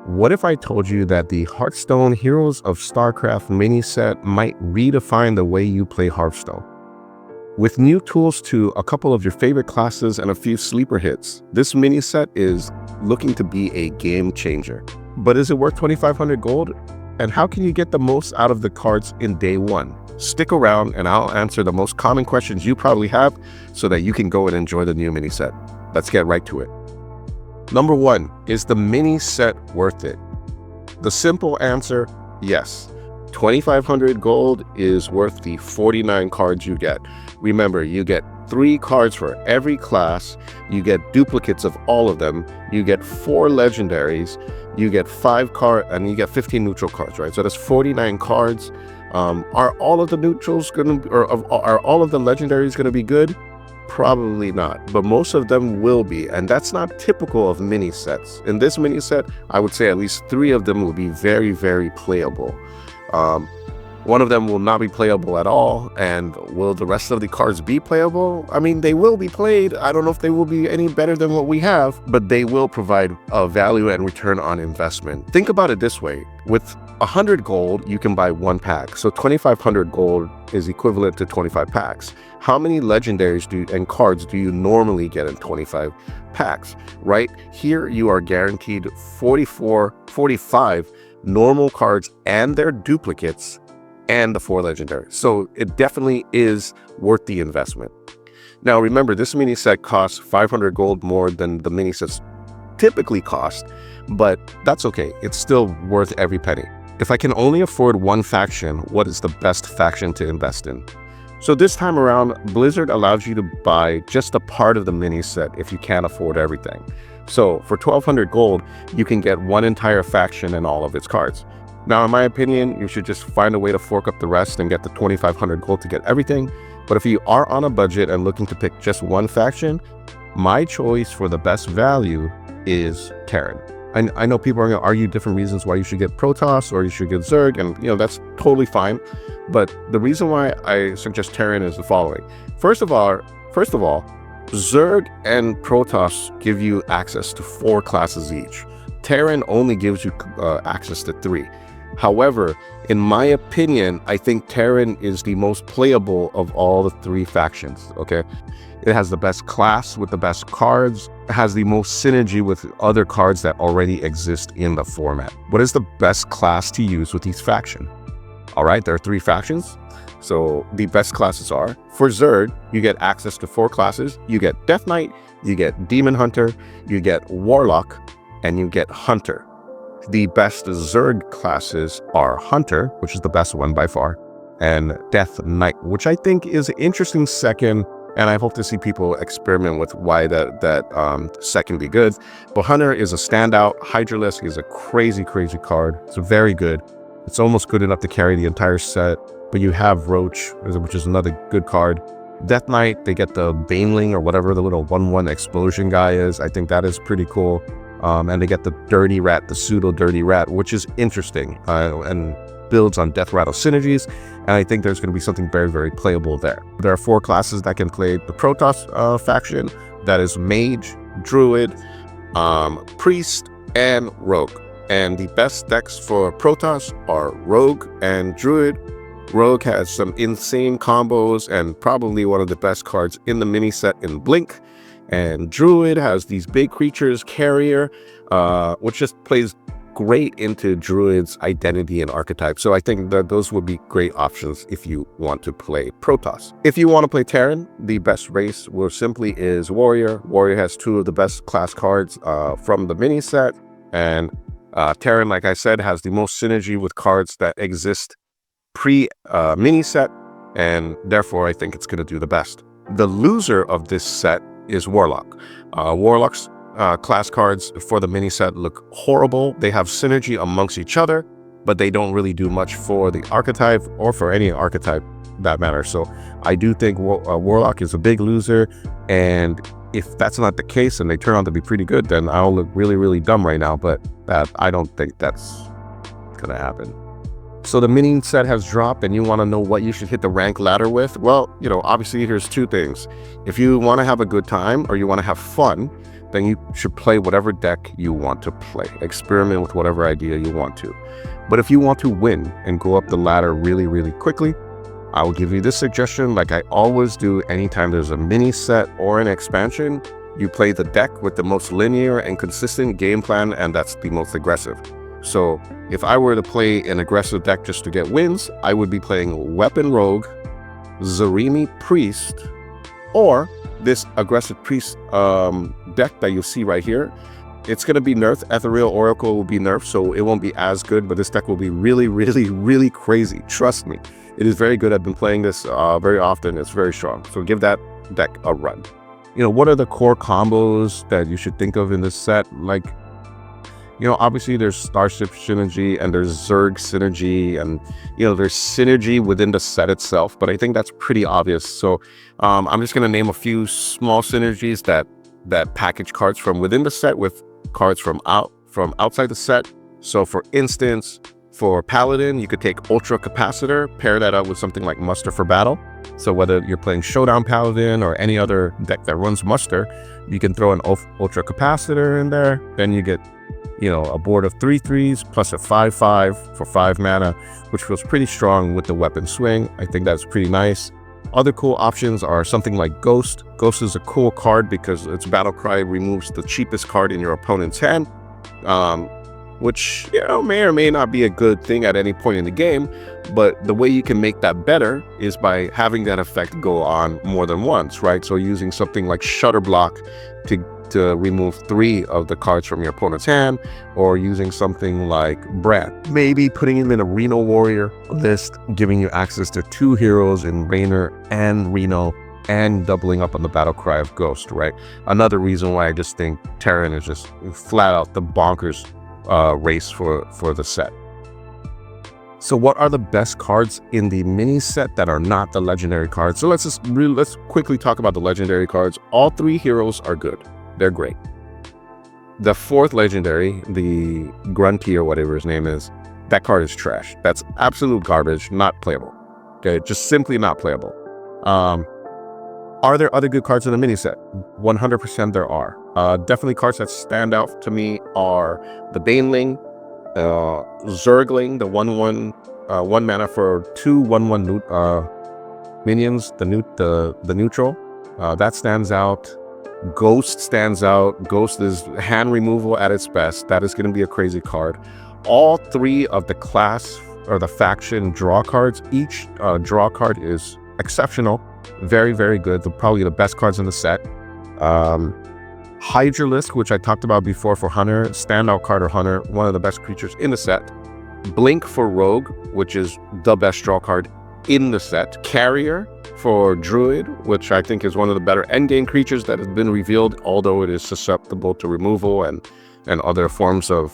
What if I told you that the Hearthstone Heroes of Starcraft Miniset might redefine the way you play Hearthstone? With new tools to a couple of your favorite classes and a few sleeper hits, this mini set is looking to be a game changer. But is it worth 2,500 gold? And how can you get the most out of the cards in day one? Stick around and I'll answer the most common questions you probably have so that you can go and enjoy the new mini set. Let's get right to it. Number one, is the mini set worth it? The simple answer, yes. 2,500 gold is worth the 49 cards you get. Remember, you get 3 cards for every class, you get duplicates of all of them, you get 4 legendaries, you get 5 cards, and you get 15 neutral cards, right? So that's 49 cards. Are all of the neutrals going to, or are all of the legendaries going to be good? Probably not, but most of them will be, and that's not typical of mini sets. In this mini set, I would say at least 3 of them will be very, very playable. One of them will not be playable at all, and will the rest of the cards be playable? I mean, they will be played. I don't know if they will be any better than what we have, but they will provide a value and return on investment. Think about it this way. With 100 gold, you can buy 1 pack. So 2,500 gold is equivalent to 25 packs. How many legendaries and cards do you normally get in 25 packs, right? Here you are guaranteed 45 normal cards and their duplicates and the 4 legendaries. So it definitely is worth the investment. Now remember, this mini set costs 500 gold more than the mini sets typically cost, but that's okay. It's still worth every penny. If I can only afford one faction, what is the best faction to invest in? So this time around, Blizzard allows you to buy just a part of the mini set if you can't afford everything. So for 1,200 gold, you can get one entire faction and all of its cards. Now, in my opinion, you should just find a way to fork up the rest and get the 2,500 gold to get everything. But if you are on a budget and looking to pick just one faction, my choice for the best value is Terran. I know people are going to argue different reasons why you should get Protoss or you should get Zerg, and that's totally fine. But the reason why I suggest Terran is the following. First of all, Zerg and Protoss give you access to 4 classes each. Terran only gives you access to 3. However, in my opinion, I think Terran is the most playable of all the 3 factions, okay? It has the best class with the best cards. It has the most synergy with other cards that already exist in the format. What is the best class to use with each faction? All right, there are 3 factions. So the best classes are, for Zerg, you get access to 4 classes. You get Death Knight, you get Demon Hunter, you get Warlock, and you get Hunter. The best Zerg classes are Hunter, which is the best one by far, and Death Knight, which I think is an interesting second, and I hope to see people experiment with why that second be good. But Hunter is a standout. Hydralisk is a crazy card. It's very good. It's almost good enough to carry the entire set. But you have Roach, which is another good card. Death Knight, they get the Baneling or whatever the little 1/1 explosion guy is. I think that is pretty cool. And they get the Dirty Rat, the pseudo Dirty Rat, which is interesting and builds on Death Rattle synergies. And I think there's going to be something very, very playable there. There are 4 classes that can play the Protoss faction. That is Mage, Druid, Priest, and Rogue. And the best decks for Protoss are Rogue and Druid. Rogue has some insane combos and probably one of the best cards in the mini set in Blink. And Druid has these big creatures, Carrier, which just plays great into Druid's identity and archetype. So I think that those would be great options if you want to play Protoss. If you want to play Terran, the best race simply is Warrior. Warrior has 2 of the best class cards from the mini set. And Terran, like I said, has the most synergy with cards that exist pre-mini set, and therefore I think it's going to do the best. The loser of this set is Warlock. Warlock's class cards for the mini set look horrible. They have synergy amongst each other, but they don't really do much for the archetype or for any archetype that matters. So I do think Warlock is a big loser, and if that's not the case and they turn out to be pretty good, then I'll look really, really dumb right now, but I don't think that's gonna happen. So the mini set has dropped and you want to know what you should hit the rank ladder with? Well, obviously here's 2 things. If you want to have a good time or you want to have fun, then you should play whatever deck you want to play. Experiment with whatever idea you want to. But if you want to win and go up the ladder really, really quickly, I will give you this suggestion, like I always do anytime there's a mini set or an expansion. You play the deck with the most linear and consistent game plan, and that's the most aggressive. So if I were to play an aggressive deck just to get wins, I would be playing Weapon Rogue, Zarimi Priest, or this aggressive Priest deck that you see right here. It's going to be nerfed. Ethereal Oracle will be nerfed, so it won't be as good, but this deck will be really, really, really crazy. Trust me. It is very good. I've been playing this very often. It's very strong. So give that deck a run. You know, what are the core combos that you should think of in this set? Like, you know, obviously there's Starship Synergy and there's Zerg Synergy, and, you know, there's synergy within the set itself, but I think that's pretty obvious. So I'm just going to name a few small synergies that package cards from within the set with cards from outside the set. So for instance, for Paladin, you could take Ultra Capacitor, pair that up with something like Muster for Battle. So whether you're playing Showdown Paladin or any other deck that runs Muster, you can throw an Ultra Capacitor in there. Then you get, you know, a board of 3/3s plus a 5/5 for 5 mana, which feels pretty strong with the weapon swing. I think that's pretty nice. Other cool options are something like Ghost. Ghost is a cool card because its battle cry removes the cheapest card in your opponent's hand, which, you know, may or may not be a good thing at any point in the game, but the way you can make that better is by having that effect go on more than once, right? So using something like Shutter Block to remove 3 of the cards from your opponent's hand, or using something like Brand. Maybe putting him in a Reno Warrior list, giving you access to 2 heroes in Raynor and Reno, and doubling up on the battle cry of Ghost, right? Another reason why I just think Terran is just flat out the bonkers race for the set. So what are the best cards in the mini set that are not the legendary cards? So let's quickly talk about the legendary cards. All 3 heroes are good. They're great. The 4th legendary, the Grunty or whatever his name is, that card is trash. That's absolute garbage, not playable. Okay, just simply not playable. Are there other good cards in the mini set? 100% there are. Definitely cards that stand out to me are the Baneling, Zergling, the 1/1 1 mana for 2 1/1 minions, the neutral. That stands out. Ghost stands out. Ghost is hand removal at its best. That is going to be a crazy card. All 3 of the class or the faction draw cards, each draw card is exceptional. Very, very good. Probably the best cards in the set. Hydralisk, which I talked about before for Hunter, standout card or Hunter, one of the best creatures in the set. Blink for Rogue, which is the best draw card in the set. Carrier for Druid, which I think is one of the better endgame creatures that has been revealed, although it is susceptible to removal and other forms of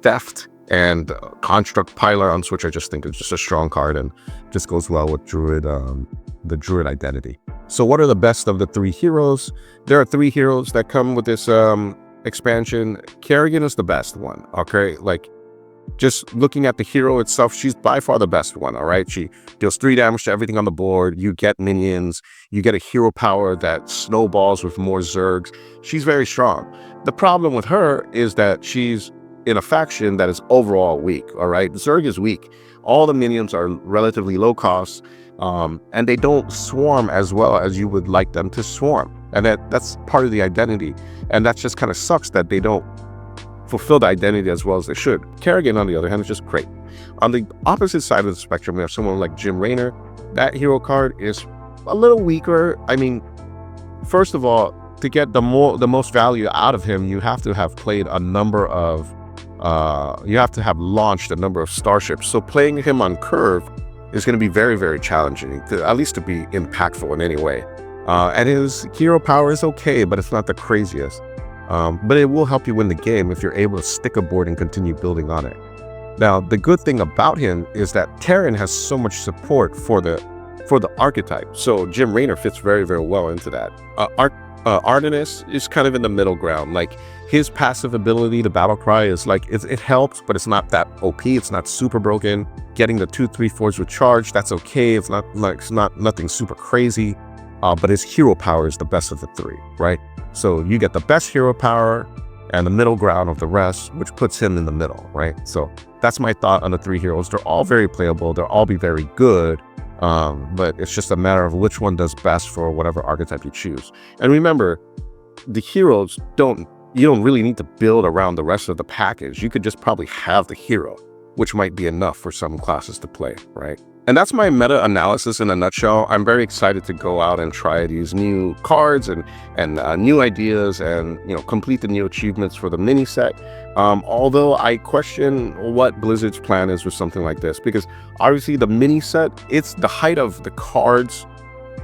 theft. And Construct Pylons, which I just think is just a strong card and just goes well with Druid, the Druid identity. So what are the best of the 3 heroes? There are 3 heroes that come with this expansion. Kerrigan is the best one, okay? Like, just looking at the hero itself, she's by far the best one, all right? She deals 3 damage to everything on the board. You get minions. You get a hero power that snowballs with more Zergs. She's very strong. The problem with her is that she's in a faction that is overall weak, all right? Zerg is weak. All the minions are relatively low cost, and they don't swarm as well as you would like them to swarm. And that's part of the identity. And that just kind of sucks that they don't fulfill the identity as well as they should. Kerrigan, on the other hand, is just great. On the opposite side of the spectrum, we have someone like Jim Raynor. That hero card is a little weaker. I mean, first of all, to get the most value out of him, you have to have played a number of you have to have launched a number of starships. So playing him on curve is going to be very, very challenging, at least to be impactful in any way. And his hero power is okay, but it's not the craziest. But it will help you win the game if you're able to stick a board and continue building on it. Now, the good thing about him is that Terran has so much support for the archetype. So Jim Raynor fits very, very well into that. Artenis is kind of in the middle ground. Like, his passive ability, the battle cry, is like, it helps, but it's not that OP. It's not super broken. Getting the 2/3/4s with charge, that's okay. It's not nothing super crazy. But his hero power is the best of the 3, right? So you get the best hero power and the middle ground of the rest, which puts him in the middle, right? So that's my thought on the 3 heroes. They're all very playable. They'll all be very good. But it's just a matter of which one does best for whatever archetype you choose. And remember, the heroes you don't really need to build around the rest of the package. You could just probably have the hero, which might be enough for some classes to play, right? And that's my meta analysis in a nutshell. I'm very excited to go out and try these new cards and new ideas and, complete the new achievements for the mini set. Although I question what Blizzard's plan is with something like this, because obviously the mini set, it's the height of the cards.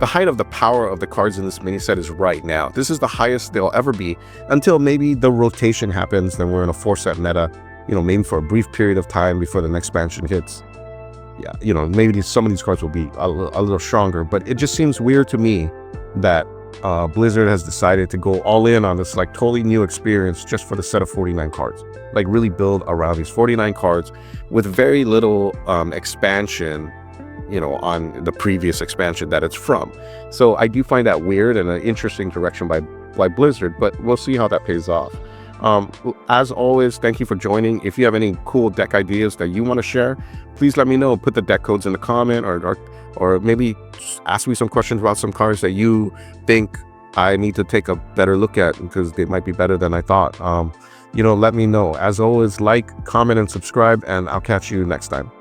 The height of the power of the cards in this mini set is right now. This is the highest they'll ever be until maybe the rotation happens. Then we're in a 4-set meta, maybe for a brief period of time before the next expansion hits. Yeah, maybe some of these cards will be a little stronger, but it just seems weird to me that Blizzard has decided to go all in on this like totally new experience just for the set of 49 cards. Like really build around these 49 cards with very little expansion, on the previous expansion that it's from. So I do find that weird and an interesting direction by Blizzard, but we'll see how that pays off. As always, thank you for joining. If you have any cool deck ideas that you want to share, please let me know. Put the deck codes in the comment, or maybe ask me some questions about some cards that you think I need to take a better look at because they might be better than I thought. Let me know. As always, like, comment, and subscribe, and I'll catch you next time.